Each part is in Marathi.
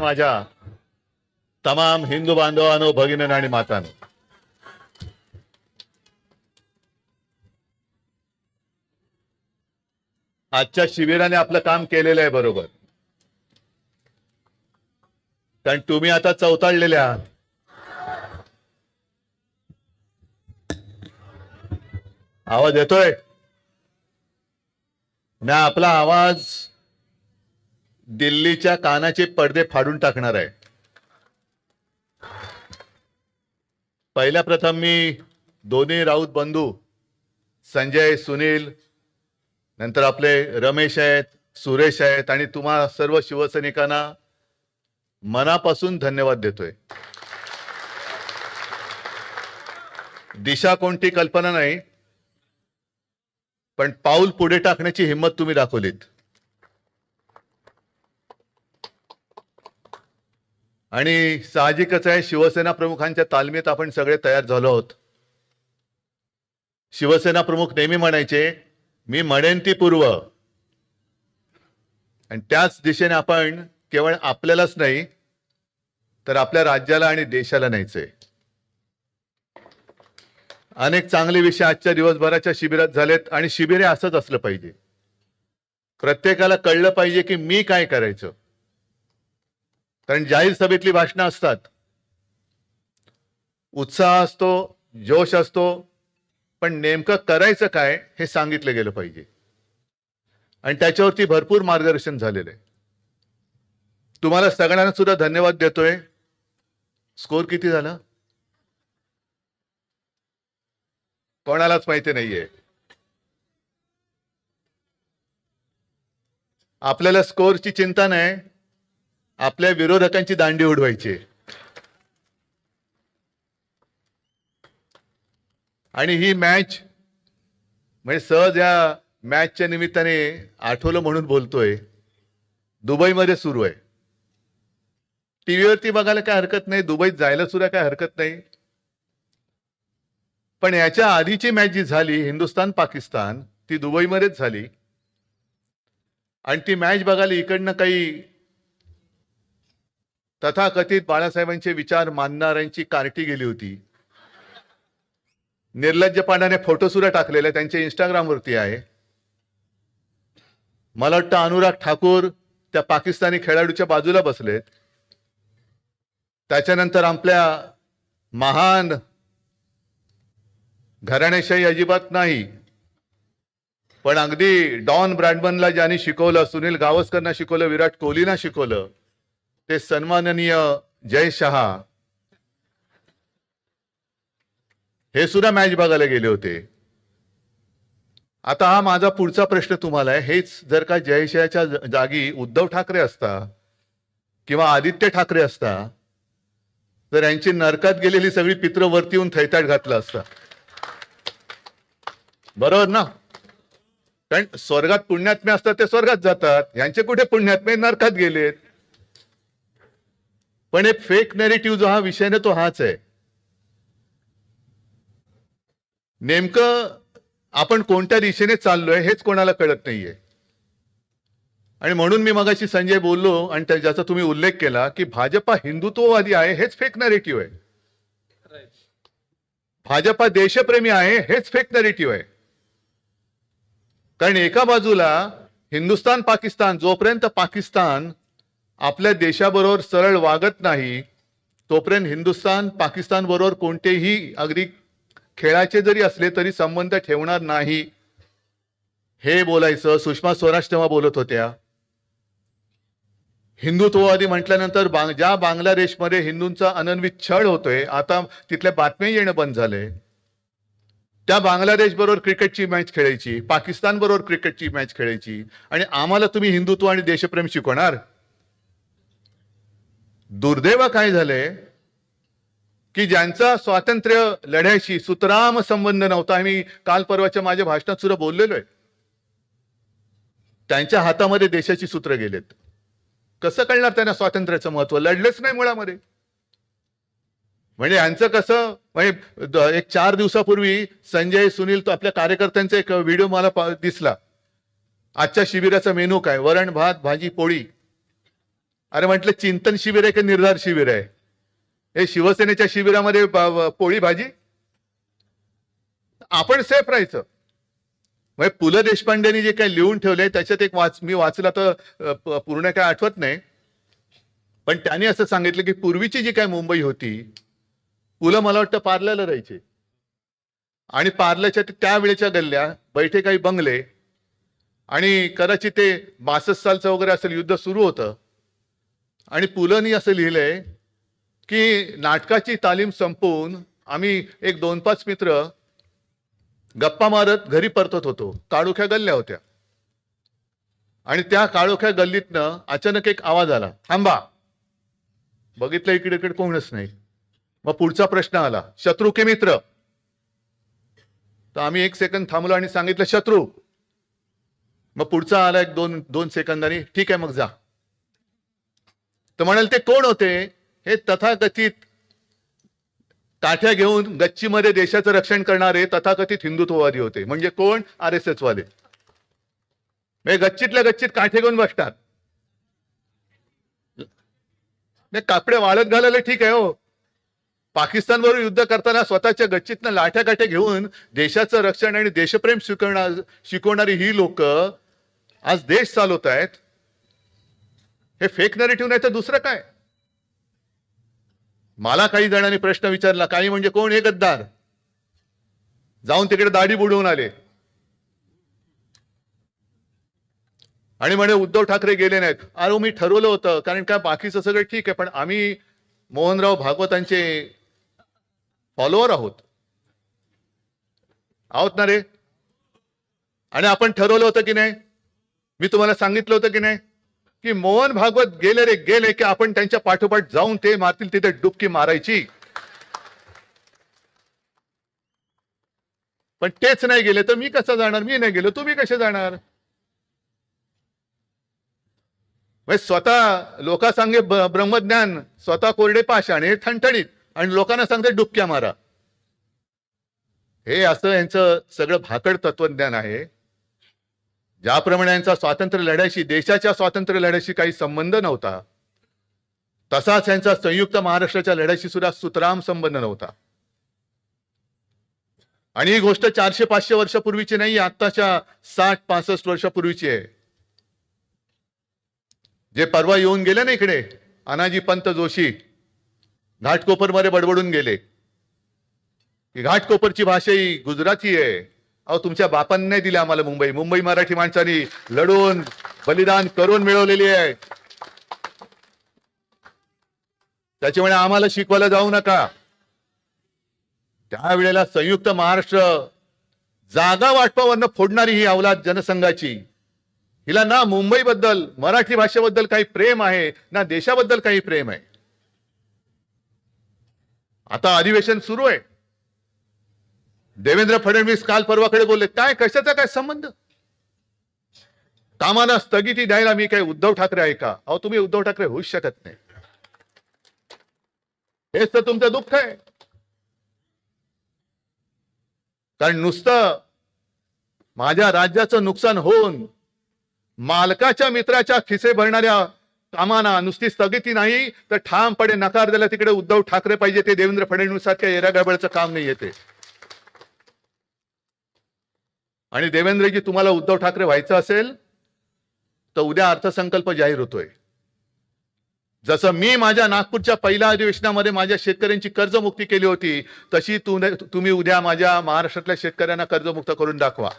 माझ्या तमाम हिंदू बांधवांनो, भगिनींनो आणि मातांनो, आजच्या शिबिराने आपलं काम केलेलं आहे बरोबर. कारण तुम्ही आता चौताळलेले आहात. आवाज येतोय? मी आपला आवाज दिल्लीच्या कानाचे पडदे फाडून टाकणार आहे. पहिल्या प्रथम मी दोन्ही राऊत बंधू संजय, सुनील, नंतर आपले रमेश आहेत, सुरेश आहेत आणि तुम्हा सर्व शिवसैनिकांना मनापासून धन्यवाद देतोय. दिशा कोणती कल्पना नाही, पण पाऊल पुढे टाकण्याची हिंमत तुम्ही दाखवलीत. आणि साहजिकच आहे, शिवसेना प्रमुखांच्या तालमीत आपण सगळे तयार झालो आहोत. शिवसेना प्रमुख नेहमी म्हणायचे, मी म्हणेन ती पूर्व. आणि त्याच दिशेने आपण केवळ आपल्यालाच नाही तर आपल्या राज्याला आणि देशाला न्यायचंय. अनेक चांगले विषय आजच्या दिवसभराच्या शिबिरात झालेत आणि शिबिरे असंच असलं पाहिजे. प्रत्येकाला कळलं पाहिजे की मी काय करायचं. कारण जाहीर सभेतली भाषणं असतात, उत्साह असतो, जोश असतो, पण नेमकं करायचं काय हे सांगितलं गेलं पाहिजे. आणि त्याच्यावरती भरपूर मार्गदर्शन झालेलं आहे. तुम्हाला सगळ्यांना सुद्धा धन्यवाद देतोय. स्कोर किती झाला कोणालाच माहिती नाहीये. आपल्याला स्कोरची चिंता नाही, आपल्या विरोधकांची दांडी उडवायची. आणि ही मॅच म्हणजे सहज या मॅचच्या निमित्ताने आठवलं म्हणून बोलतोय, दुबईमध्ये सुरू आहे. टीव्हीवरती बघायला काय हरकत नाही, दुबईत जायला सुद्धा काय हरकत नाही. पण याच्या आधीची मॅच जी झाली हिंदुस्थान पाकिस्तान, ती दुबईमध्येच झाली. आणि ती मॅच बघायला इकडनं काही तथाकथित बाळासाहेबांचे विचार मानणाऱ्यांची कार्टी गेली होती. निर्लज्जपणाने फोटो सुद्धा टाकलेले त्यांच्या इंस्टाग्रामवरती आहे. मला वाटतं अनुराग ठाकूर त्या पाकिस्तानी खेळाडूच्या बाजूला बसलेत. त्याच्यानंतर आपल्या महान घराणेशाही अजिबात नाही, पण अगदी डॉन ब्रॅडमनला ज्यांनी शिकवलं, सुनील गावस्करना शिकवलं, विराट कोहलीना शिकवलं, ते सन्माननीय जय शहा हे सुद्धा मॅच बघायला गेले होते. आता हा माझा पुढचा प्रश्न तुम्हाला आहे, हेच जर का जय शहाच्या जागी उद्धव ठाकरे असता किंवा आदित्य ठाकरे असता, तर यांची नरकात गेलेली सगळी पित्र वरती येऊन थैताट घातलं असतं. बरोबर ना? कारण स्वर्गात पुण्यात्मे असतात ते स्वर्गात जातात, यांचे कुठे पुण्यात्मे नरकात गेलेत. पण एक फेक नॅरेटिव्ह जो हा विषय ना तो हाच आहे. नेमकं आपण कोणत्या दिशेने चाललोय हेच कोणाला कळत नाहीये. आणि म्हणून मी मगाशी संजय बोललो आणि ज्याचा तुम्ही उल्लेख केला की भाजपा हिंदुत्ववादी आहे, हेच फेक नॅरेटिव्ह आहे. भाजपा देशप्रेमी आहे, हेच फेक नॅरेटिव्ह आहे. कारण एका बाजूला हिंदुस्थान पाकिस्तान, जोपर्यंत पाकिस्तान आपल्या देशाबरोबर सरळ वागत नाही तोपर्यंत हिंदुस्थान पाकिस्तान बरोबर कोणतेही अगदी खेळाचे जरी असले तरी संबंध ठेवणार नाही, हे बोलायचं. सुषमा स्वराज तेव्हा बोलत होत्या. हिंदुत्ववादी म्हटल्यानंतर ज्या बांगलादेशमध्ये हिंदूंचा अनन्वित छळ होतोय, आता तिथल्या बातम्या येणं बंद झालंय. त्या बांगलादेश बरोबर क्रिकेटची मॅच खेळायची, पाकिस्तान बरोबर क्रिकेटची मॅच खेळायची, आणि आम्हाला तुम्ही हिंदुत्व आणि देशप्रेम शिकवणार. दुर्दैव काय झालंय की ज्यांचा स्वातंत्र्य लढ्याशी सुतराम संबंध नव्हता, आम्ही काल परवाच्या माझ्या भाषणात सुद्धा बोललेलो आहे, त्यांच्या हातामध्ये देशाची सूत्र गेलेत. कसं कळणार त्यांना स्वातंत्र्याचं महत्व? लढलेच नाही मुळामध्ये. म्हणजे यांचं कसं, म्हणजे एक 4 दिवसापूर्वी संजय, सुनील, तो आपल्या कार्यकर्त्यांचा एक व्हिडिओ मला दिसला. आजच्या शिबिराचा मेनू काय? वरण भात भाजी पोळी. अरे म्हटलं चिंतन शिबिर आहे की निर्धार शिबिर आहे? हे शिवसेनेच्या शिबिरामध्ये पोळी भाजी. आपण सेफ राहायचं. म्हणजे पु ल देशपांडेंनी जे काही लिहून ठेवलंय त्याच्यात एक मी वाचला तर पूर्ण काय आठवत नाही, पण त्यांनी असं सांगितलं की पूर्वीची जी काय मुंबई होती, पुलं मला वाटतं पार्ल्याला राहायचे आणि पार्ल्याच्या त्यावेळेच्या गल्ल्या, बैठे काही बंगले आणि कदाचित ते 62 सालचं वगैरे असेल युद्ध सुरू होतं आणि पुलंनी असं लिहिलंय की नाटकाची तालीम संपवून आम्ही एक 2-5 मित्र गप्पा मारत घरी परतत होतो. काळोख्या गल्ल्या होत्या आणि त्या काळोख्या गल्लीतनं अचानक एक आवाज आला, थांबा. बघितलं इकडे इकडे कोणच नाही. मग पुढचा प्रश्न आला, शत्रू की मित्र? तर आम्ही 1 सेकंद थांबलो आणि सांगितलं शत्रू. मग पुढचा आला एक 2 सेकंदांनी, ठीक आहे मग जा. तर म्हणाल ते कोण होते? हे तथाकथित काठ्या घेऊन गच्चीमध्ये देशाचं रक्षण करणारे तथाकथित हिंदुत्ववादी होते. म्हणजे कोण? RSS वाले. गच्चीतल्या गच्चीत काठे घेऊन बसतात. कापडे वाळत घालायला ठीक आहे हो. पाकिस्तानबरोबर युद्ध करताना स्वतःच्या गच्चीतनं लाठ्या काठ्या घेऊन देशाचं रक्षण आणि देशप्रेम शिकवणारी ही लोक आज देश चालवत आहेत. हे फेक नरेटिव्ह नाही तर दुसरं काय? मला काही जणांनी प्रश्न विचारला, काही म्हणजे कोण? हे गद्दार जाऊन तिकडे दाढी बुडवून आले आणि म्हणे उद्धव ठाकरे गेले नाहीत. अरे मी ठरवलं होतं, कारण काय बाकीचं सगळं ठीक आहे, पण आम्ही मोहनराव भागवतांचे फॉलोअर आहोत ना रे. आणि आपण ठरवलं होतं की नाही? मी तुम्हाला सांगितलं होतं की नाही की मोहन भागवत गेले रे गेले की आपण त्यांच्या पाठोपाठ जाऊन ते मारतील तिथे डुबकी मारायची. पण तेच नाही गेले तर मी कसं जाणार? मी नाही गेलो, तुम्ही कसे जाणार? स्वतः लोका सांगे ब्रह्मज्ञान, स्वतः कोरडे पाषाण, हे ठणठणीत, आणि लोकांना सांगते डुबक्या मारा. हे असं यांचं सगळं भाकड तत्वज्ञान आहे. ज्याप्रमाणे यांचा स्वातंत्र्य लढ्याशी, देशाच्या स्वातंत्र्य लढ्याशी काही संबंध नव्हता, तसाच यांचा संयुक्त महाराष्ट्राच्या लढ्याशी सुद्धा सुतराम संबंध नव्हता. आणि ही गोष्ट 400-500 वर्षापूर्वीची नाही, आत्ताच्या 60-65 वर्षापूर्वीची आहे. जे परवा येऊन गेले ना इकडे, अनाजी पंत जोशी घाटकोपरमध्ये बडबडून गेले की घाटकोपरची भाषा ही गुजराती आहे. अहो तुमच्या बापांनी नाही दिली आम्हाला मुंबई मराठी माणसांनी लढून बलिदान करून मिळवलेली आहे. त्याच्यामुळे आम्हाला शिकवायला जाऊ नका. त्यावेळेला संयुक्त महाराष्ट्र जागा वाटपावरनं फोडणारी ही अवलाद जनसंघाची, हिला ना मुंबईबद्दल, मराठी भाषेबद्दल काही प्रेम आहे, ना देशाबद्दल काही प्रेम आहे. आता अधिवेशन सुरू आहे. देवेंद्र फडणवीस काल परवाकडे बोलले, काय कशाचा काय संबंध? कामाला स्थगिती द्यायला मी काय उद्धव ठाकरे आहे का? अहो तुम्ही उद्धव ठाकरे होऊच शकत नाही. हेच तर तुमचं दुःख आहे. कारण नुसतं माझ्या राज्याचं नुकसान होऊन मालकाच्या मित्राच्या खिसे भरणाऱ्या कामांना नुसती स्थगिती नाही तर ठामपणे नकार दिला तिकडे उद्धव ठाकरे पाहिजे. ते देवेंद्र फडणवीस सारख्या येरागडबडचं काम नाही येते. आणि देवेंद्रजी तुम्हाला उद्धव ठाकरे व्हायचं असेल तर उद्या अर्थसंकल्प जाहीर होतोय. जसं मी माझ्या नागपूरच्या पहिल्या अधिवेशनामध्ये माझ्या शेतकऱ्यांची कर्जमुक्ती केली होती, तशी तुम्ही उद्या माझ्या महाराष्ट्रातल्या शेतकऱ्यांना कर्जमुक्त करून दाखवा.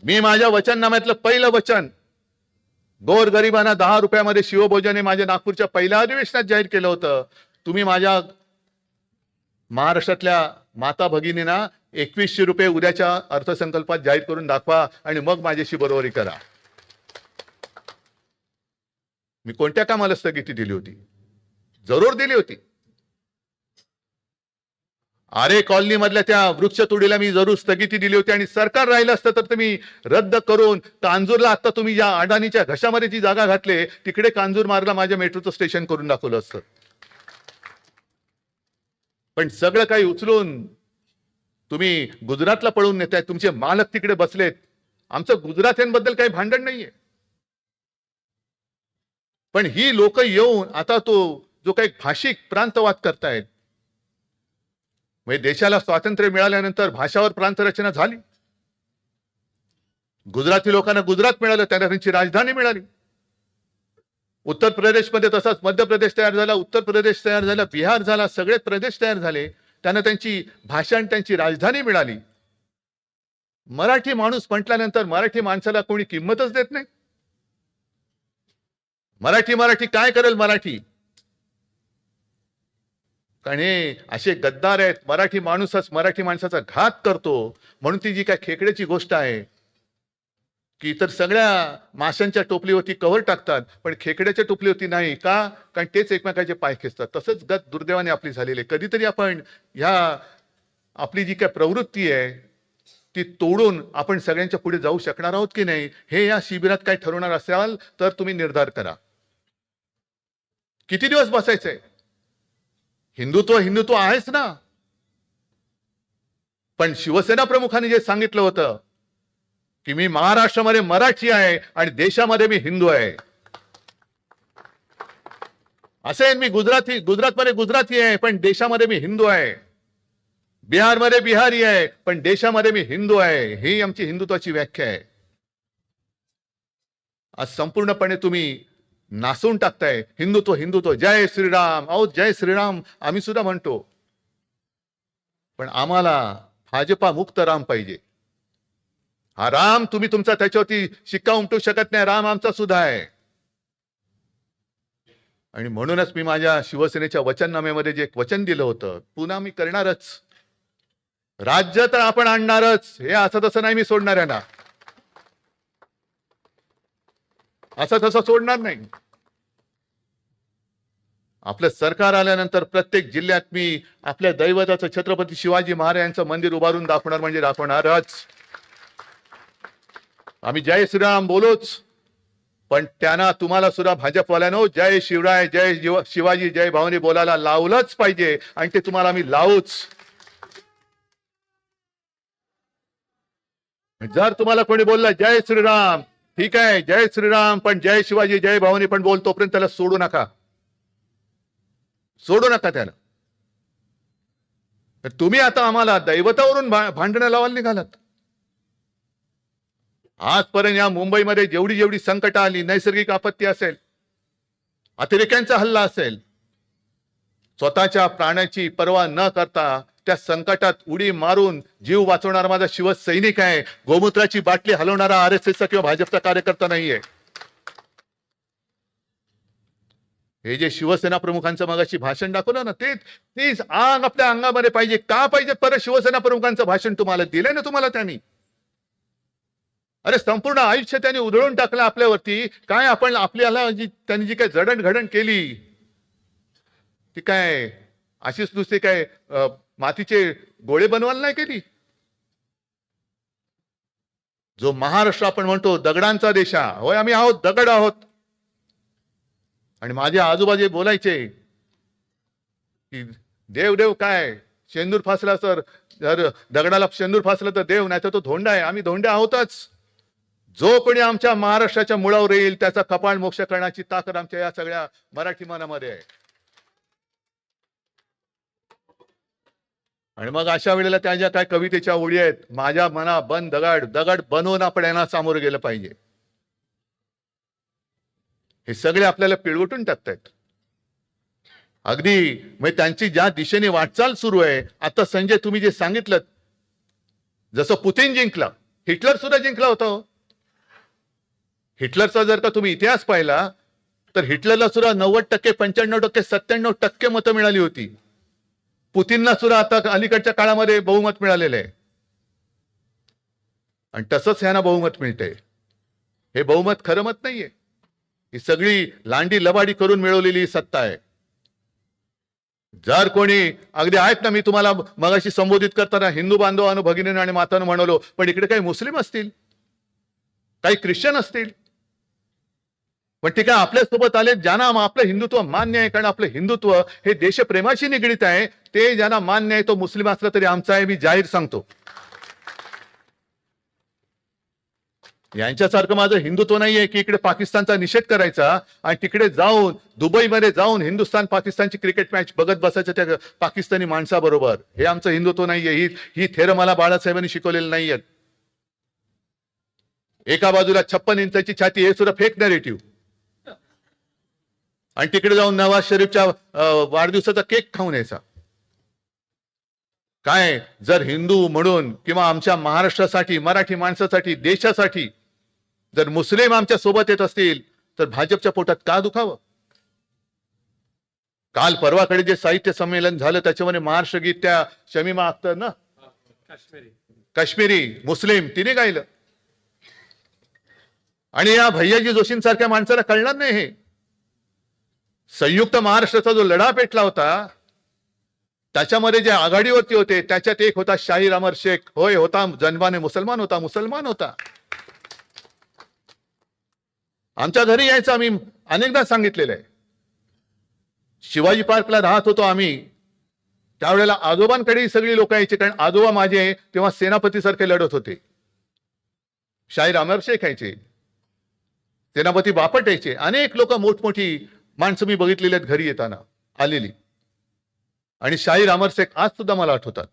मी माझ्या वचननाम्यातलं पहिलं वचन गोरगरिबांना 10 रुपयामध्ये शिवभोजन हे माझ्या नागपूरच्या पहिल्या अधिवेशनात जाहीर केलं होतं. तुम्ही माझ्या महाराष्ट्रातल्या माता भगिनींना 2100 रुपये उद्याच्या अर्थसंकल्पात जाहीर करून दाखवा आणि मग माझ्याशी बरोबरी करा. मी कोणत्या कामाला स्थगिती दिली होती? जरूर दिली होती. आरे कॉलनी मधल्या त्या वृक्षतोडीला मी जरूर स्थगिती दिली होती आणि सरकार राहिलं असतं तर तुम्ही रद्द करून कांजूरला आता तुम्ही ज्या अडाणीच्या घशामध्ये जी जागा घातले तिकडे कांजूर मार्गला माझ्या मेट्रोचं स्टेशन करून दाखवलं असतं. पण सगळं काही उचलून तुम्ही गुजरातला पळून नेताय. तुमचे मालक तिकडे बसलेत. आमचं गुजरात्यांबद्दल काही भांडण नाहीये. पण ही लोक येऊन आता तो जो काही भाषिक प्रांतवाद करतायत, म्हणजे देशाला स्वातंत्र्य मिळाल्यानंतर भाषावर प्रांतरचना झाली. गुजराती लोकांना गुजरात मिळालं, त्यांना त्यांची राजधानी मिळाली. उत्तर प्रदेशमध्ये तसाच मध्य प्रदेश तयार झाला, उत्तर प्रदेश तयार झाला, बिहार झाला, सगळे प्रदेश तयार झाले. त्यांना त्यांची भाषा आणि त्यांची राजधानी मिळाली. मराठी माणूस म्हटल्यानंतर मराठी माणसाला कोणी किंमतच देत नाही. मराठी मराठी काय करेल मराठी? कारण हे असे गद्दार आहेत. मराठी माणूसच मराठी माणसाचा घात करतो. म्हणून ती जी काय खेकड्याची गोष्ट आहे की इतर सगळ्या माशांच्या टोपलीवरती कव्हर टाकतात, पण खेकड्याच्या टोपलीवरती नाही. का? कारण तेच एकमेकांचे पाय खेचतात. तसंच गत दुर्दैवाने आपली झालेली आहे. कधीतरी आपण ह्या आपली जी काय प्रवृत्ती आहे ती तोडून आपण सगळ्यांच्या पुढे जाऊ शकणार आहोत की नाही, हे या शिबिरात काय ठरवणार असाल तर तुम्ही निर्धार करा. किती दिवस बसायचंय? हिंदुत्व हिंदुत्व आहेच ना. पण शिवसेना प्रमुखांनी जे सांगितलं होतं की मी महाराष्ट्रामध्ये मराठी आहे आणि देशामध्ये मी हिंदू आहे. असे मी गुजरातमध्ये गुजराती आहे पण देशामध्ये मी हिंदू आहे. बिहारमध्ये बिहारी आहे पण देशामध्ये मी हिंदू आहे. ही आमची हिंदुत्वाची व्याख्या आहे. आज संपूर्णपणे तुम्ही नासून टाकताय हिंदुत्व हिंदुत्व. जय श्रीराम. अहो जय श्रीराम आम्ही सुद्धा म्हणतो, पण आम्हाला भाजपा मुक्त राम पाहिजे. हा राम तुम्ही तुमचा त्याच्यावरती शिक्का उमटू शकत नाही. राम आमचा सुद्धा आहे. आणि म्हणूनच मी माझ्या शिवसेनेच्या वचननाम्यामध्ये जे वचन दिलं होतं पुन्हा मी करणारच. राज्य तर आपण आणणारच. हे असं तसं नाही मी सोडणार यांना. असं तसं सोडणार नाही. आपलं सरकार आल्यानंतर प्रत्येक जिल्ह्यात मी आपल्या दैवताचं छत्रपती शिवाजी महाराज यांचं मंदिर उभारून दाखवणार म्हणजे दाखवणारच. आम्ही जय श्रीराम बोलोच, पण त्यांना तुम्हाला सुद्धा भाजपवाल्यानो जय शिवराय जय शिवाजी जय भावानी बोलायला लावलंच पाहिजे आणि ते तुम्हाला आम्ही लावूच. जर तुम्हाला कोणी बोलला जय श्रीराम ठीक आहे, जय श्रीराम, पण जय शिवाजी जय भावानी पण बोल, तोपर्यंत त्याला सोडू नका. सोडू नका त्याला. तुम्ही आता आम्हाला दैवतावरून भांडणं लावायला निघालात. आजपर्यंत या मुंबईमध्ये जेवढी जेवढी संकट आली, नैसर्गिक आपत्ती असेल, अतिरेक्यांचा हल्ला असेल, स्वतःच्या प्राण्याची पर्वा न करता त्या संकटात उडी मारून जीव वाचवणारा माझा शिवसैनिक आहे. गोमूत्राची बाटली हलवणारा आरएसएसचा किंवा भाजपचा कार्यकर्ता नाहीये. हे जे शिवसेना प्रमुखांचं मगाशी भाषण दाखवलं ना, तेच आग आपल्या अंगामध्ये पाहिजे. का पाहिजे? परत शिवसेना प्रमुखांचं भाषण तुम्हाला दिलंय ना तुम्हाला त्यांनी. अरे संपूर्ण आयुष्य त्यांनी उधळून टाकलं आपल्यावरती. काय आपण आपल्याला त्यांनी जी काय जडणघडण केली ती काय अशीच नुसते काय मातीचे गोळे बनवायला नाही केली. जो महाराष्ट्र आपण म्हणतो दगडांचा देश, होय आम्ही आहोत, दगड आहोत. आणि माझे आजोबाजे बोलायचे की देव देव काय, शेंदूर फासला तर दगडाला शेंदूर फासला तर देव, नाही तर तो धोंडा आहे. आम्ही धोंडे आहोतच. जो कोणी आमच्या महाराष्ट्राच्या मुळावर येईल त्याचा कपाळ मोक्ष करण्याची ताकद आमच्या या सगळ्या मराठी मनामध्ये आहे. आणि मग अशा वेळेला त्या ज्या काय कवितेच्या ओळी आहेत, माझ्या मना बन दगड, दगड बनवून आपण यांना सामोरं गेलं पाहिजे. हे सगळे आपल्याला पिळवटून टाकतायत. अगदी म्हणजे त्यांची ज्या दिशेने वाटचाल सुरू आहे. आता संजय तुम्ही जे सांगितलं, जसं पुतिन जिंकला, हिटलर सुद्धा जिंकला होता. हिटलरचा जर का तुम्ही इतिहास पाहिला तर हिटलरला सुद्धा 90%, 95%, 97% मतं मिळाली होती. पुतिनला सुद्धा आता अलीकडच्या काळामध्ये बहुमत मिळालेलं आहे. आणि तसंच ह्यांना बहुमत मिळतंय. हे बहुमत खरं मत नाहीये. ही सगळी लांडी लबाडी करून मिळवलेली सत्ता आहे. जर कोणी अगदी आहेत ना, मी तुम्हाला मगाशी संबोधित करताना हिंदू बांधवांनो भगिनींनो आणि मातांनो म्हणालो, पण इकडे काही मुस्लिम असतील, काही ख्रिश्चन असतील, पण ते काय आपल्यासोबत आले ज्यांना आपलं हिंदुत्व मान्य आहे. कारण आपलं हिंदुत्व हे देशप्रेमाशी निगडीत आहे. ते ज्यांना मान्य आहे, तो मुस्लिम असला तरी आमचा आहे, मी जाहीर सांगतो. यांच्यासारखं माझं हिंदुत्व नाहीये की इकडे पाकिस्तानचा निषेध करायचा आणि तिकडे जाऊन दुबईमध्ये जाऊन हिंदुस्थान पाकिस्तानची क्रिकेट मॅच बघत बसायचं त्या पाकिस्तानी माणसाबरोबर. हे आमचं हिंदुत्व नाहीये. ही थेर मला बाळासाहेबांनी शिकवलेली नाहीयेत. एका बाजूला 56 इंचाची छाती हे सुद्धा फेक नॅरेटिव्ह, आणि तिकडे जाऊन नवाज शरीफच्या वाढदिवसाचा केक खाऊन यायचा. काय जर हिंदू म्हणून किंवा आमच्या महाराष्ट्रासाठी, मराठी माणसासाठी, देशासाठी जर मुस्लिम आमच्या सोबत येत असतील तर भाजपच्या पोटात का दुखावं? काल परवाकडे जे साहित्य संमेलन झालं त्याच्यामध्ये महाराष्ट्र गीत त्या शमीमा अख्तर ना, काश्मीरी मुस्लिम, तिने गायलं. आणि या भैयाजी जोशींसारख्या माणसाला कळणार नाही हे. संयुक्त महाराष्ट्राचा जो लढा पेटला होता त्याच्यामध्ये जे आघाडीवरती होते त्याच्यात एक होता शाहीर अमर शेख. होय, होता, जन्माने मुसलमान होता. आमच्या घरी यायचं, आम्ही अनेकदा सांगितलेलं आहे. शिवाजी पार्कला राहत होतो आम्ही, त्यावेळेला आजोबांकडे सगळी लोक यायची, कारण आजोबा माझे तेव्हा सेनापती सारखे लढत होते. शाहीर अमर शेख यायचे, सेनापती बापट यायचे, अनेक लोक मोठमोठी माणसं मी बघितलेली आहेत घरी येताना आलेली. आणि शाहीर अमर शेख आज सुद्धा मला आठवतात.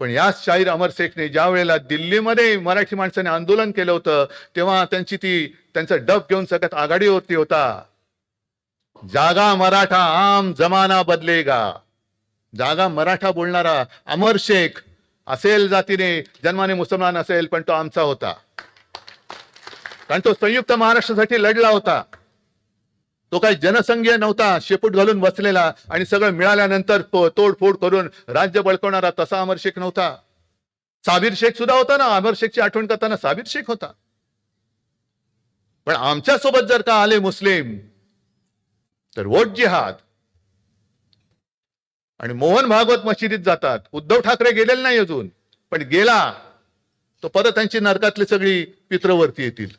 पण याच शाहीर अमर शेखने ज्या वेळेला दिल्लीमध्ये मराठी माणसाने आंदोलन केलं होतं तेव्हा त्यांचा डब घेऊन सगळ्यात आघाडीवरती होता. जागा मराठा आम जमाना बदलेगा. जागा मराठा बोलणारा अमर शेख असेल जातीने, जन्माने मुसलमान असेल, पण तो आमचा होता, कारण तो संयुक्त महाराष्ट्रासाठी लढला होता. तो काही जनसंघीय नव्हता, शेपूट घालून बसलेला आणि सगळं मिळाल्यानंतर तोडफोड करून राज्य बळकवणारा तसा अमर शेख नव्हता. साबिर शेख सुद्धा होता ना, अमर शेखची आठवण करताना साबिर शेख होता. पण आमच्या सोबत जर का आले मुस्लिम तर वोट जिहाद. आणि मोहन भागवत मशिदीत जातात. उद्धव ठाकरे गेलेले नाही अजून, पण गेला तो परत त्यांची नरकातली सगळी पित्रवरती येतील.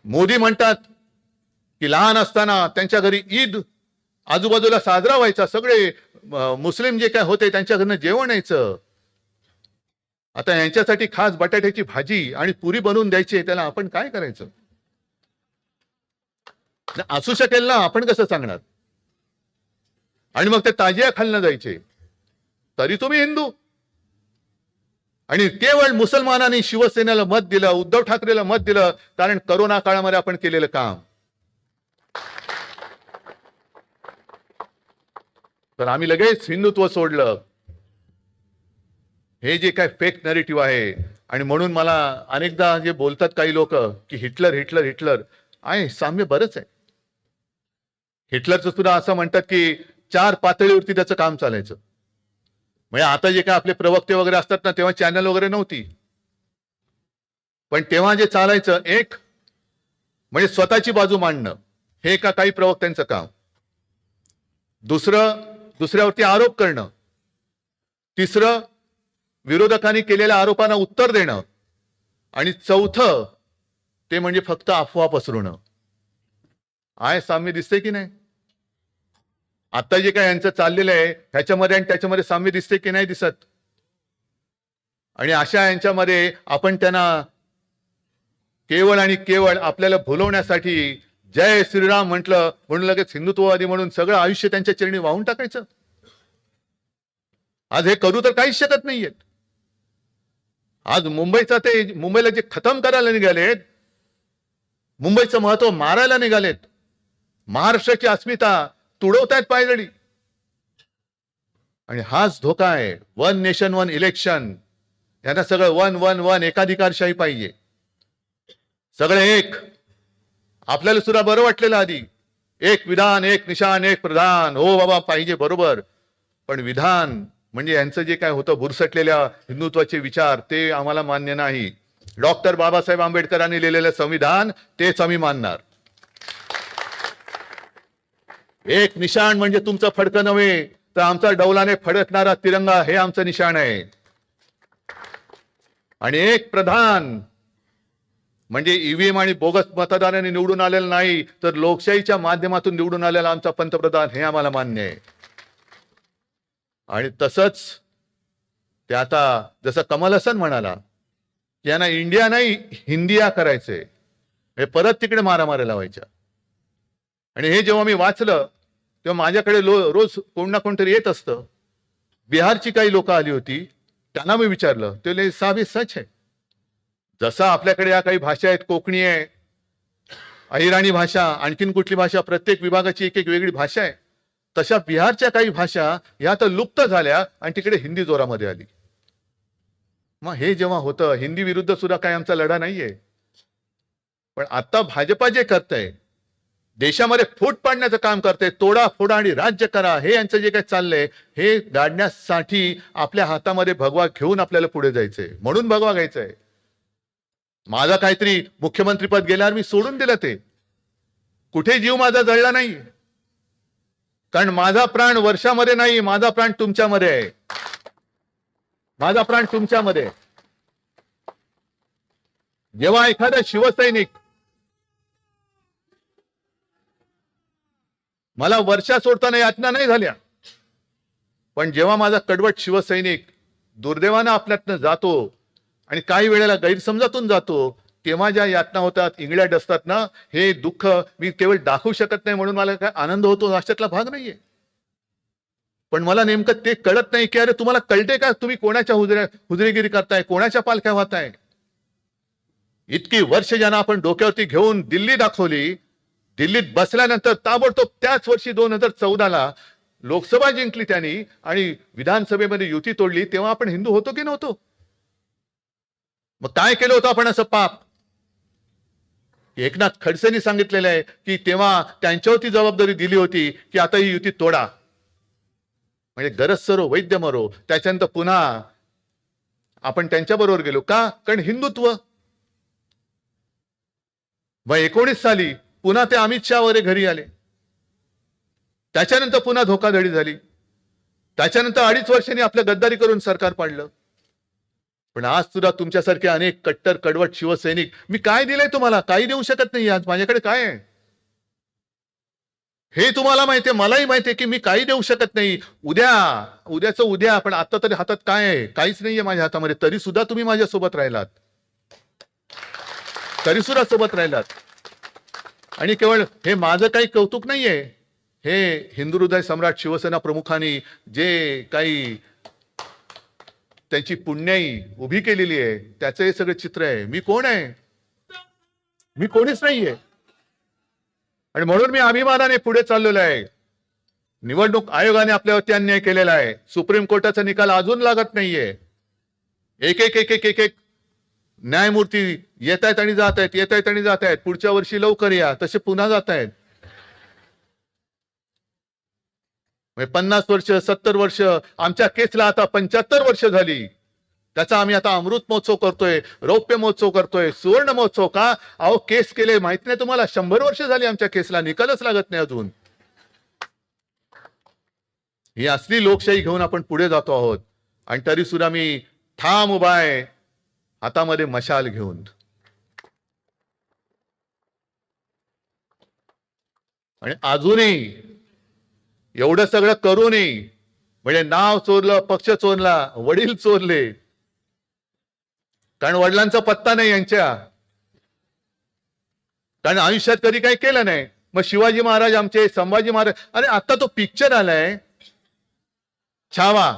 मोदी म्हणतात की लहान असताना त्यांच्या घरी ईद आजूबाजूला साजरा व्हायचा, सगळे मुस्लिम जे काय होते त्यांच्या घरनं जेवण यायचं. आता यांच्यासाठी खास बटाट्याची भाजी आणि पुरी बनवून द्यायची, त्याला आपण काय करायचं? असू शकेल ना, आपण कसं सांगणार? आणि मग ते ताजिया खालनं जायचे, तरी तुम्ही हिंदू. आणि केवळ मुसलमानांनी शिवसेनेला मत दिलं, उद्धव ठाकरेला मत दिलं, कारण करोना काळामध्ये आपण केलेलं काम. तर आम्ही लगेच हिंदुत्व सोडलं. हे जे काय फेक नॅरेटिव्ह आहे. आणि म्हणून मला अनेकदा जे बोलतात काही लोक की हिटलर हिटलर हिटलर आहे, साम्य बरंच आहे. हिटलरचं सुद्धा असं म्हणतात की 4 पातळीवरती त्याचं काम चालायचं. म्हणजे आता जे काय आपले प्रवक्ते वगैरे असतात ना, तेव्हा चॅनल वगैरे नव्हती, पण तेव्हा जे चालायचं, एक म्हणजे स्वतःची बाजू मांडणं, हे का काही प्रवक्त्यांचं काम. दुसऱ्यावरती आरोप करणं. तिसरं विरोधकांनी केलेल्या आरोपांना उत्तर देणं. आणि चौथं ते म्हणजे फक्त अफवा पसरवणं. आहे साम्य दिसते की नाही? आता जे काय यांचं चाललेलं आहे ह्याच्यामध्ये आणि त्याच्यामध्ये साम्य दिसते की नाही दिसत? आणि अशा यांच्यामध्ये आपण त्यांना केवळ आणि केवळ आपल्याला भुलवण्यासाठी जय श्रीराम म्हटलं म्हणून लगेच हिंदुत्ववादी म्हणून सगळं आयुष्य त्यांच्या चरणी वाहून टाकायचं. आज हे करू तर काहीच शकत नाहीयेत. आज मुंबईला जे खतम करायला निघालेत, मुंबईचं महत्व मारायला निघालेत, महाराष्ट्राची अस्मिता तुडवतायत पायदळी. आणि हाच धोका आहे. 1 नेशन 1 इलेक्शन, यांना सगळं 1-1-1 एकाधिकारशाही पाहिजे. सगळे एक. आपल्याला सुद्धा बरं वाटलेलं आधी, एक विधान एक निशान एक प्रधान, हो बाबा पाहिजे, बरोबर. पण विधान म्हणजे यांचं जे काय होतं बुरसटलेल्या हिंदुत्वाचे विचार, ते आम्हाला मान्य नाही. डॉक्टर बाबासाहेब आंबेडकरांनी लिहिलेलं संविधान तेच आम्ही मानणार. एक निशाण म्हणजे तुमचं फडकं नव्हे, तर आमचा डौलाने फडकणारा तिरंगा हे आमचं निशाण आहे. आणि एक प्रधान म्हणजे ईव्हीएम आणि बोगस मतदारांनी निवडून आलेलं नाही, तर लोकशाहीच्या माध्यमातून निवडून आलेला आमचा पंतप्रधान हे आम्हाला मान्य आहे. आणि तसंच ते आता जसं कमल हसन म्हणाला की यांना इंडिया नाही हिंदिया करायचंय, हे परत तिकडे मारामाऱ्या लावायच्या. आणि हे जेव्हा मी वाचलं तेव्हा माझ्याकडे रोज कोण ना कोणतरी येत असतं. बिहारची काही लोक आली होती, त्यांना मी विचारलं, ते बोलले साहब हे सच है. जसं आपल्याकडे या काही भाषा आहेत, कोकणी आहे, अहिराणी भाषा, आणखीन कुठली भाषा, प्रत्येक विभागाची एक एक वेगळी भाषा आहे, तशा बिहारच्या काही भाषा या तर लुप्त झाल्या आणि तिकडे हिंदी जोरामध्ये आली. मग हे जेव्हा होतं, हिंदी विरुद्ध सुद्धा काही आमचा लढा नाहीये, पण आता भाजपा जे करतंय, देशामध्ये फूट पाडण्याचं काम करते, तोडा फोडा आणि राज्य करा, हे यांचं जे काही चाललंय, हे गाडण्यासाठी आपल्या हातामध्ये भगवा घेऊन आपल्याला पुढे जायचंय. म्हणून भगवा घ्यायचंय. माझा काहीतरी मुख्यमंत्रीपद गेल्यावर मी सोडून दिलं, ते कुठे जीव माझा जळला नाही, कारण माझा प्राण वर्षामध्ये नाही, माझा प्राण तुमच्यामध्ये आहे. माझा प्राण तुमच्यामध्ये. जेव्हा एखादा शिवसैनिक, मला वर्षा सोडताना यातना नाही झाल्या, पण जेव्हा माझा कडवट शिवसैनिक दुर्दैवानं आपल्यातनं जातो आणि काही वेळेला गैरसमजातून जातो, तेव्हा ज्या यातना होतात, इंगळ्या डसतात ना, हे दुःख मी केवळ दाखवू शकत नाही म्हणून मला काय आनंद होतो अशातला भाग नाहीये. पण मला नेमकं ते कळत नाही की अरे तुम्हाला कळते का, तुम्ही कोणाच्या हुजरेगिरी करताय, कोणाच्या पालख्या वाहताय. इतकी वर्ष ज्यांना आपण डोक्यावरती घेऊन दिल्ली दाखवली, दिल्लीत बसल्यानंतर ताबडतोब त्याच वर्षी 2014ला लोकसभा जिंकली त्यांनी आणि विधानसभेमध्ये युती तोडली, तेव्हा आपण हिंदू होतो की नव्हतो. मग काय केलं होतं आपण असं पाप. एकनाथ खडसेंनी सांगितलेलं आहे की तेव्हा त्यांच्यावरती जबाबदारी दिली होती की आता ही युती तोडा, म्हणजे गरज सरो वैद्य मरो. त्याच्यानंतर पुन्हा आपण त्यांच्या बरोबर गेलो का, कारण हिंदुत्व. मग 19 साली पुन्हा ते अमित शहा वगैरे घरी आले, त्याच्यानंतर पुन्हा धोकाधडी झाली, त्याच्यानंतर 2.5 वर्षांनी आपलं गद्दारी करून सरकार पाडलं. पण आज सुद्धा तुमच्यासारखे अनेक कट्टर कडवट शिवसैनिक, मी काय दिलंय तुम्हाला, काही देऊ शकत नाही. आज माझ्याकडे काय आहे हे तुम्हाला माहितीये, मलाही माहितीये की मी काही देऊ शकत नाही. उद्याचं उद्या, पण आता तरी हातात काय आहे, काहीच नाहीये माझ्या हातामध्ये. तरी सुद्धा तुम्ही माझ्यासोबत राहिलात, तरी सुद्धा सोबत राहिलात. आणि केवळ हे माझं काही कौतुक नाहीये, हे हिंदू हृदय सम्राट शिवसेना प्रमुखांनी जे काही त्यांची पुण्याई उभी केलेली आहे, त्याचं हे सगळं चित्र आहे. मी कोण आहे, मी कोणीच नाहीये. आणि म्हणून मी अभिमानाने पुढे चाललेलो आहे. निवडणूक आयोगाने आपल्यावरती अन्याय केलेला आहे. सुप्रीम कोर्टाचा निकाल अजून लागत नाहीये. एक एक एक एक एक एक न्यायमूर्ती येत आहेत आणि जात आहेत, येत आहेत आणि जात आहेत. पुढच्या वर्षी लवकर या, तसे पुन्हा जात आहेत. 50 वर्ष, 70 वर्ष, आमच्या केसला आता 75 वर्ष झाली. त्याचा आम्ही आता अमृत महोत्सव करतोय, रौप्य महोत्सव करतोय, सुवर्ण महोत्सव. का अहो, केस केले माहित नाही तुम्हाला, 100 वर्ष झाली आमच्या केसला, निकालच लागत नाही अजून. ही असली लोकशाही घेऊन आपण पुढे जातो आहोत. आणि तरी सुद्धा मी ठाम उभा आहे, हातामध्ये मशाल घेऊन. आणि अजूनही एवढं सगळं करूनही, म्हणजे नाव चोरलं, पक्ष चोरला, वडील चोरले, कारण वडिलांचा पत्ता नाही यांच्या, कारण आयुष्यात कधी काही केलं नाही. मग शिवाजी महाराज आमचे, संभाजी महाराज, अरे आता तो पिक्चर आलाय छावा,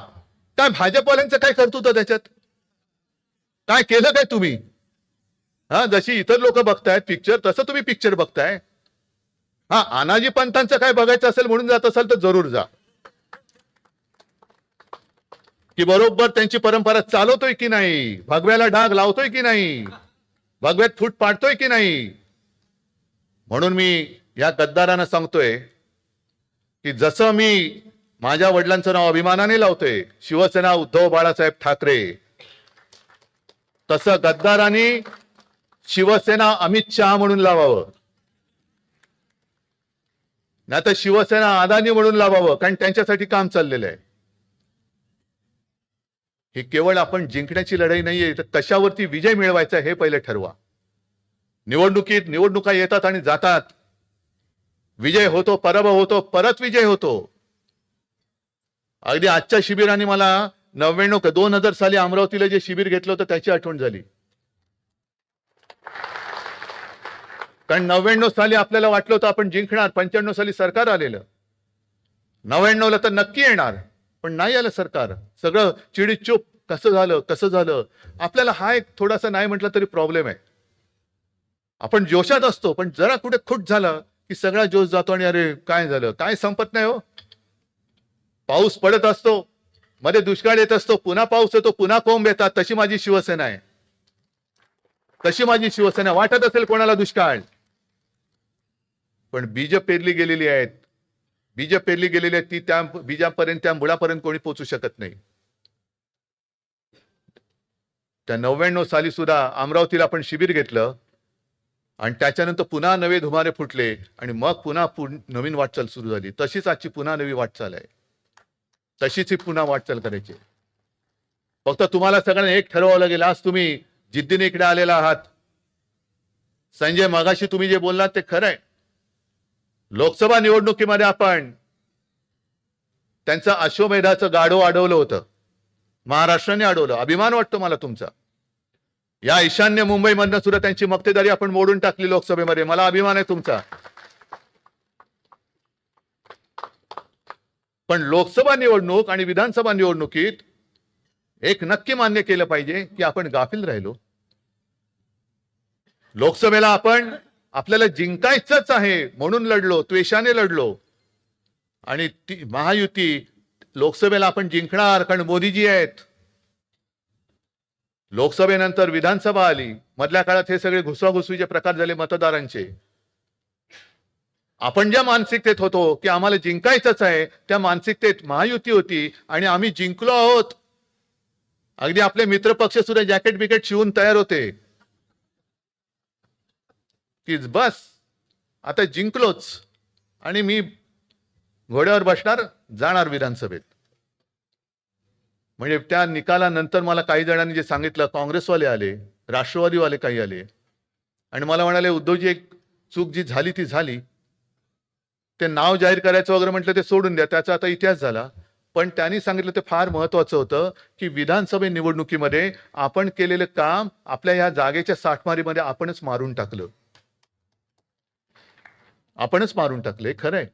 काय भाजपवाल्यांचं काय करतो त्याच्यात, काय केलं काय तुम्ही? हा, जशी इतर लोक बघतायत पिक्चर, तसं तुम्ही पिक्चर बघताय. हा, अनाजी पंतांचं काय बघायचं असेल म्हणून जात असाल तर जरूर जा, की बरोबर त्यांची परंपरा चालवतोय की नाही, भगव्याला डाग लावतोय की नाही, भगव्यात फूट पाडतोय की नाही. म्हणून मी या गद्दारांना सांगतोय की जसं मी माझ्या वडिलांचं नाव अभिमानाने लावतोय, शिवसेना उद्धव बाळासाहेब ठाकरे, तसं गद्दारांनी शिवसेना अमित शहा म्हणून लावावं, नाही तर शिवसेना अदानी म्हणून लावावं, कारण त्यांच्यासाठी काम चाललेलं आहे. हे केवळ आपण जिंकण्याची लढाई नाहीये, तर कशावरती विजय मिळवायचा हे पहिले ठरवा. निवडणुका येतात आणि जातात, विजय होतो, पराभव होतो, परत विजय होतो. अगदी आजच्या शिबिराने मला 2000 साली अमरावतीला जे शिबिर घेतलं होतं त्याची आठवण झाली. कारण 99 साली आपल्याला वाटलं होतं आपण जिंकणार, 95 साली सरकार आलेलं, 99ला तर नक्की येणार, पण नाही आलं सरकार. सगळं चिडीचूप, कसं झालं. आपल्याला हा एक थोडासा नाही म्हटलं तरी प्रॉब्लेम आहे. आपण जोशात असतो, पण जरा कुठे खुट झालं की सगळा जोश जातो आणि अरे काय झालं, काय संपत नाही हो. पाऊस पडत असतो, मध्ये दुष्काळ येत असतो, पुन्हा पाऊस येतो, पुन्हा कोंब येतात. तशी माझी शिवसेना आहे, तशी माझी शिवसेना. वाटत असेल कोणाला दुष्काळ, पण बीज पेरली गेलेली आहेत, बीज पेरली गेलेली आहेत, ती त्या बीजापर्यंत, त्या मुळापर्यंत कोणी पोहोचू शकत नाही. त्या 99 साली सुद्धा अमरावतीला आपण शिबिर घेतलं आणि त्याच्यानंतर पुन्हा नवे धुमारे फुटले आणि मग पुन्हा नवीन वाटचाल सुरू झाली. तशीच आजची पुन्हा नवी वाटचाल आहे, तशीच ही पुन्हा वाटचाल करायची. फक्त तुम्हाला सगळ्यांना एक ठरवावं लागेल. आज तुम्ही जिद्दीने इकडे आलेला आहात. संजय, मगाशी तुम्ही जे बोललात ते खरं आहे. लोकसभा निवडणुकीमध्ये आपण त्यांचं अश्वमेधाचं गाढव अडवलं होतं, महाराष्ट्राने अडवलं. अभिमान वाटतो मला तुमचा. या ईशान्य मुंबईमधनं सुद्धा त्यांची मक्तेदारी आपण मोडून टाकली लोकसभेमध्ये. मला अभिमान आहे तुमचा. पण लोकसभा निवडणूक आणि विधानसभा निवडणुकीत एक नक्की मान्य केलं पाहिजे की आपण गाफील राहिलो. लोकसभेला आपल्याला जिंकायचंच आहे म्हणून लढलो, त्वेषाने लढलो, आणि ती महायुती लोकसभेला आपण जिंकणार कारण मोदीजी आहेत. लोकसभेनंतर विधानसभा आली, मधल्या काळात हे सगळे घुसवाघुसवीचे प्रकार झाले मतदारांचे. आपण ज्या मानसिकतेत होतो की आम्हाला जिंकायचंच आहे, त्या मानसिकतेत महायुती होती आणि आम्ही जिंकलो आहोत. अगदी आपले मित्रपक्ष सुद्धा जॅकेट बिकेट शिवून तयार होते की बस आता जिंकलोच आणि मी घोड्यावर बसणार, जाणार विधानसभेत. म्हणजे त्या निकालानंतर मला काही जणांनी जे सांगितलं, काँग्रेसवाले आले, राष्ट्रवादीवाले काही आले आणि मला म्हणाले, उद्धवजी एक चूक जी झाली ती झाली, ते नाव जाहीर करायचं वगैरे म्हटलं ते सोडून द्या, त्याचा आता इतिहास झाला. पण त्यांनी सांगितलं ते फार महत्वाचं होतं की विधानसभा निवडणुकीमध्ये आपण केलेलं काम आपल्या ह्या जागेच्या साठमारीमध्ये आपणच मारून टाकलं. आपणच मारून टाकले. खरंय.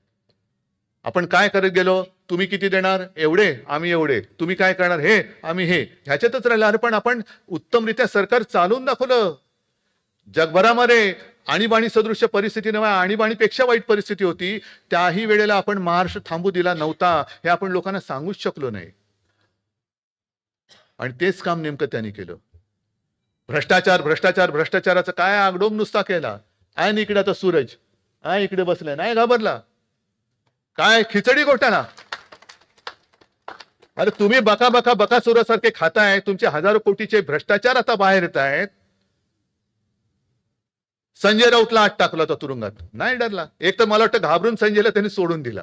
आपण काय करत गेलो, तुम्ही किती देणार, एवढे, आम्ही एवढे, तुम्ही काय करणार, हे, आम्ही हे, ह्याच्यातच राहिलं. अरे पण आपण उत्तमरित्या सरकार चालवून दाखवलं. जगभरामध्ये आणीबाणी सदृश्य परिस्थिती नव्हे, आणीबाणीपेक्षा वाईट परिस्थिती होती, त्याही वेळेला आपण महाराष्ट्र थांबू दिला नव्हता. हे आपण लोकांना सांगूच शकलो नाही. आणि तेच काम नेमकं त्यांनी केलं. भ्रष्टाचार, भ्रष्टाचार, भ्रष्टाचाराचा काय आगडोम नुसता केला. आहे इकडे आता सूरज, आहे इकडे बसलाय, नाही घाबरला. काय खिचडी घोटाळा. अरे तुम्ही बकासुरासारखे खाताय, तुमचे हजारो कोटीचे भ्रष्टाचार आता बाहेर येत आहेत. संजय राऊतला आत टाकला होता तुरुंगात, नाही डरला. एक तर मला वाटतं घाबरून संजयला त्यांनी सोडून दिला.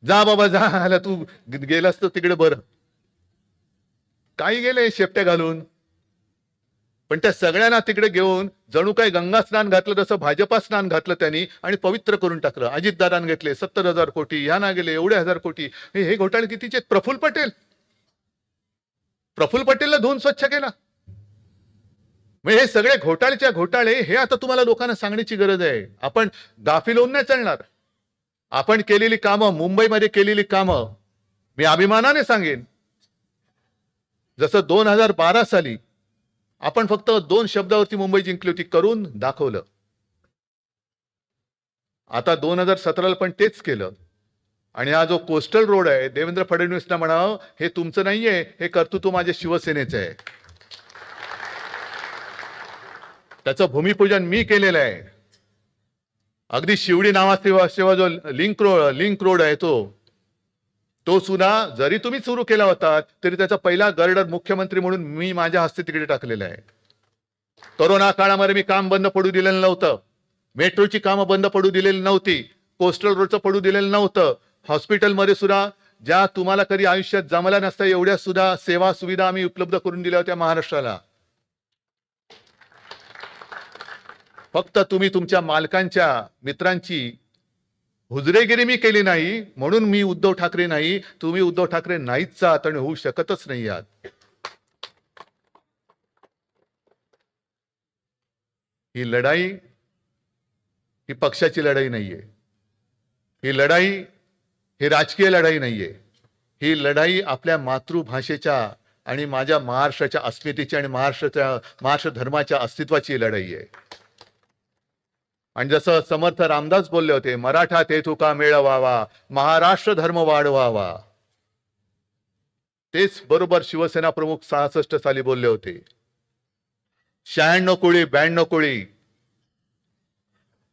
जा बाबा जा, तू गेलास तर तिकडे बरं. काही गेले शेपट्या घालून, पण त्या सगळ्यांना तिकडे घेऊन जणू काही गंगा स्नान घातलं तसं भाजपा स्नान घातलं त्यांनी आणि पवित्र करून टाकलं. अजितदादांनी घेतले 70,000 कोटी, ह्याना गेले एवढे हजार कोटी. हे घोटाळे कितीचे. प्रफुल्ल पटेलला धुवून स्वच्छ केला. म्हणजे हे सगळे घोटाळेच्या घोटाळे हे आता तुम्हाला लोकांना सांगण्याची गरज आहे. आपण गाफील होऊन नाही चालणार. आपण केलेली कामं, मुंबईमध्ये केलेली कामं मी अभिमानाने सांगेन. जसं 2012 साली आपण फक्त 2 शब्दावरती मुंबई जिंकली होती, करून दाखवलं. आता 2017ला पण तेच केलं. आणि हा जो कोस्टल रोड आहे, देवेंद्र फडणवीसना म्हणावं, हे तुमचं नाहीये, हे कर्तृत्व माझ्या शिवसेनेचं आहे. त्याचं भूमिपूजन मी केलेलं आहे. अगदी शिवडी नावाचा जो लिंक रोड आहे तो सुद्धा जरी तुम्ही सुरू केला होता तरी त्याचा पहिला गर्डर मुख्यमंत्री म्हणून मी माझ्या हस्ते तिकडे टाकलेला आहे. कोरोना काळामध्ये मी काम बंद पडू दिलेलं नव्हतं. मेट्रोची कामं बंद पडू दिलेली नव्हती. कोस्टल रोडचं पडू दिलेलं नव्हतं. हॉस्पिटलमध्ये सुद्धा ज्या तुम्हाला कधी आयुष्यात जमल्या नसता एवढ्या सुद्धा सेवा सुविधा आम्ही उपलब्ध करून दिल्या होत्या महाराष्ट्राला. फक्त तुम्ही तुमच्या मालकांच्या मित्रांची हुजरेगिरी मी केली नाही म्हणून मी उद्धव ठाकरे नाही, तुम्ही उद्धव ठाकरे नाहीच आहात आणि होऊ शकतच नाही आहात. ही लढाई ही पक्षाची लढाई नाहीये, ही लढाई ही राजकीय लढाई नाहीये, ही लढाई आपल्या मातृभाषेच्या आणि माझ्या महाराष्ट्राच्या अस्मितेची आणि महाराष्ट्र धर्माच्या अस्तित्वाची लढाई आहे. आणि जसं समर्थ रामदास बोलले होते, मराठा ते तुका मेळवावा, महाराष्ट्र धर्म वाढवावा, तेच बरोबर शिवसेना प्रमुख 66 साली बोलले होते. 96 कोळी 92 कोळी,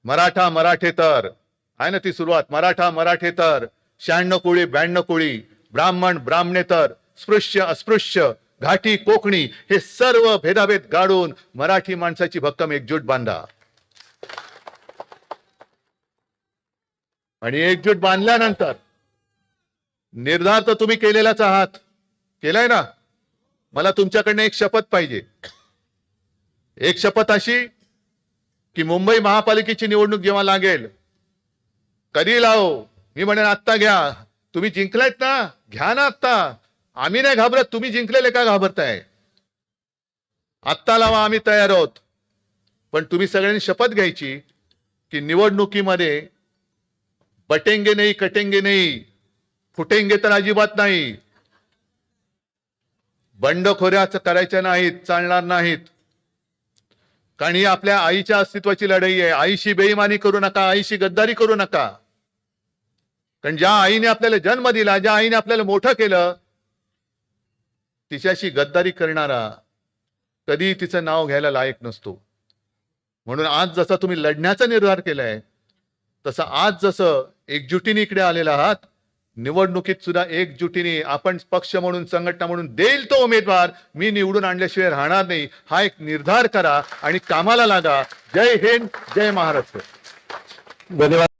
मराठा मराठेतर आहे ना ती सुरुवात, मराठा मराठेतर, 96 कोळी 92 कोळी, ब्राह्मण ब्राह्मणेतर, स्पृश्य अस्पृश्य, घाटी कोकणी, हे सर्व भेदाभेद गाडून मराठी माणसाची भक्कम एकजूट बांधा. आणि एकजूट बांधल्यानंतर निर्धार तर तुम्ही केलेलाच आहात, केलाय ना. मला तुमच्याकडनं एक शपथ पाहिजे. एक शपथ अशी की मुंबई महापालिकेची निवडणूक जेव्हा लागेल, कधी लावो, मी म्हणेन आत्ता घ्या. तुम्ही जिंकलायत ना, घ्या ना आत्ता. आम्ही नाही घाबरत, तुम्ही जिंकलेले का घाबरताय? आत्ता लावा, आम्ही तयार आहोत. पण तुम्ही सगळ्यांनी शपथ घ्यायची की निवडणुकीमध्ये बटेंगे नाही, कटेंगे नाही, फुटेंगे तर अजिबात नाही, बंडखोऱ्याच करायच्या नाहीत, चालणार नाहीत. कारण ही आपल्या आईच्या अस्तित्वाची लढाई आहे. आईशी बेईमानी करू नका, आईशी गद्दारी करू नका. कारण ज्या आईने आपल्याला जन्म दिला, ज्या आईने आपल्याला मोठं केलं, तिच्याशी गद्दारी करणारा कधी तिचं नाव घ्यायला लायक नसतो. म्हणून आज जसा तुम्ही लढण्याचा निर्धार केलाय, तसं आज जसं एकजुटीने इकडे आलेला आहात, निवडणुकीत सुद्धा एकजुटीने आपण पक्ष म्हणून, संघटना म्हणून, देईल तो उमेदवार मी निवडून आणल्याशिवाय राहणार नाही, हा एक निर्धार करा आणि कामाला लागा. जय हिंद, जय महाराष्ट्र. धन्यवाद.